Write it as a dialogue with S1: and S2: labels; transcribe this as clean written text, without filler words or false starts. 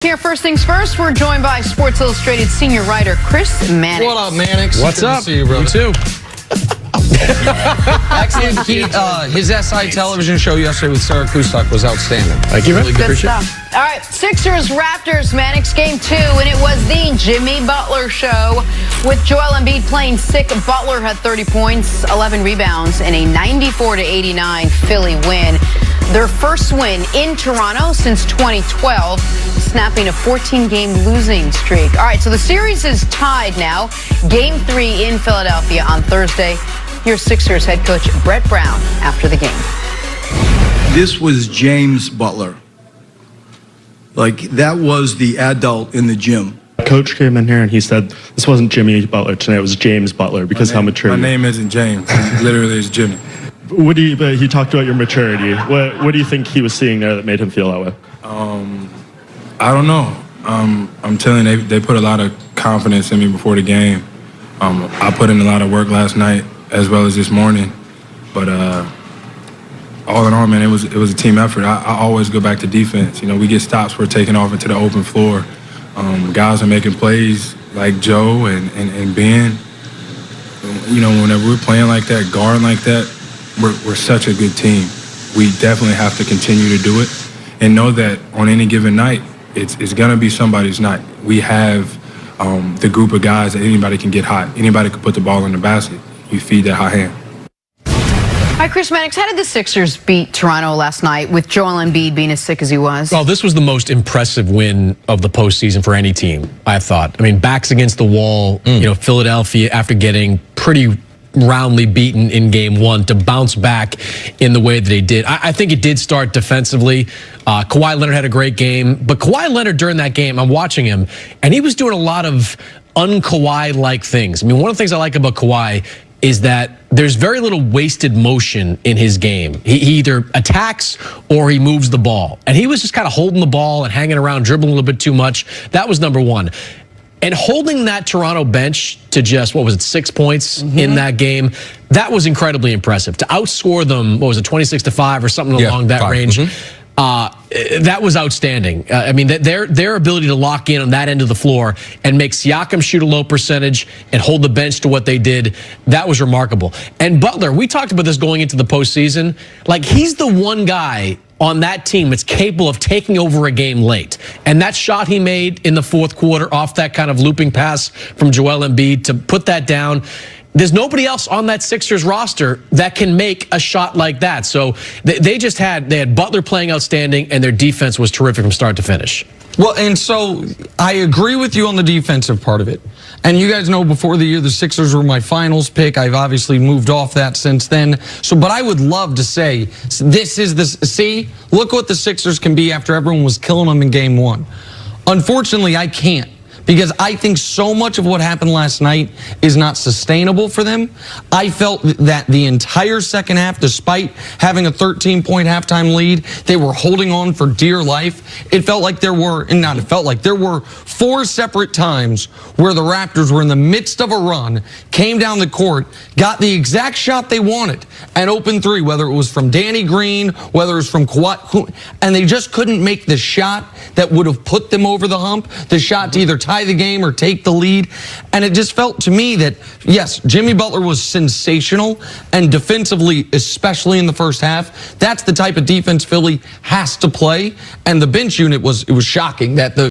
S1: here. First things first, we're joined by Sports Illustrated senior writer Chris Mannix.
S2: What up, Mannix?
S3: What's up?
S2: See you, brother.
S3: You too.
S2: Actually, his SI television show yesterday with Sarah Kustok was outstanding.
S3: Thank you, man.
S2: Really
S1: Good stuff. All right, Sixers Raptors, Mannix, game 2, and it was the Jimmy Butler show. With Joel Embiid playing sick, Butler had 30 points, 11 rebounds, and a 94-89 Philly win. Their first win in Toronto since 2012, snapping a 14-game losing streak. All right, so the series is tied now. Game 3 in Philadelphia on Thursday. Here's Sixers head coach Brett Brown after the game.
S4: This was James Butler. Like, that was the adult in the gym.
S5: Coach came in here and he said, this wasn't Jimmy Butler tonight, it was James Butler because how mature.
S6: My name isn't James. It literally is Jimmy.
S5: He talked about your maturity. What do you think he was seeing there that made him feel that way?
S6: I don't know. I'm telling you, they put a lot of confidence in me before the game. I put in a lot of work last night as well as this morning. But all in all, man, it was a team effort. I always go back to defense. You know, we get stops, we're taking off into the open floor. Guys are making plays like Joe and Ben. You know, whenever we're playing like that, guarding like that, we're such a good team. We definitely have to continue to do it and know that on any given night, it's going to be somebody's night. We have the group of guys that anybody can get hot. Anybody can put the ball in the basket. You feed that hot hand.
S1: Hi, Chris Mannix. How did the Sixers beat Toronto last night with Joel Embiid being as sick as he was?
S3: Well, this was the most impressive win of the postseason for any team, I thought. I mean, backs against the wall, you know, Philadelphia, after getting pretty roundly beaten in game 1, to bounce back in the way that they did. I think it did start defensively. Kawhi Leonard had a great game, but Kawhi Leonard during that game, I'm watching him, and he was doing a lot of un-Kawhi-like things. I mean, one of the things I like about Kawhi is that there's very little wasted motion in his game. He either attacks or he moves the ball. And he was just kind of holding the ball and hanging around, dribbling a little bit too much. That was number one. And holding that Toronto bench to just, 6 points in that game, that was incredibly impressive. To outscore them, 26-5 or something along that range, that was outstanding. I mean, their ability to lock in on that end of the floor and make Siakam shoot a low percentage and hold the bench to what they did, that was remarkable. And Butler, we talked about this going into the postseason. Like, he's the one guy on that team that's capable of taking over a game late. And that shot he made in the fourth quarter off that kind of looping pass from Joel Embiid to put that down, there's nobody else on that Sixers roster that can make a shot like that. So they had Butler playing outstanding, and their defense was terrific from start to finish.
S2: Well, and so I agree with you on the defensive part of it. And you guys know before the year the Sixers were my finals pick. I've obviously moved off that since then. But I would love to say, look what the Sixers can be after everyone was killing them in game 1. Unfortunately, I can't. Because I think so much of what happened last night is not sustainable for them. I felt that the entire second half, despite having a 13-point halftime lead, they were holding on for dear life. There were 4 separate times where the Raptors were in the midst of a run, came down the court, got the exact shot they wanted, and opened 3, whether it was from Danny Green, whether it was from Kawhi, and they just couldn't make the shot that would have put them over the hump, the shot to either tie the game or take the lead. And it just felt to me that, yes, Jimmy Butler was sensational, and defensively, especially in the first half, that's the type of defense Philly has to play. And the bench unit was shocking that the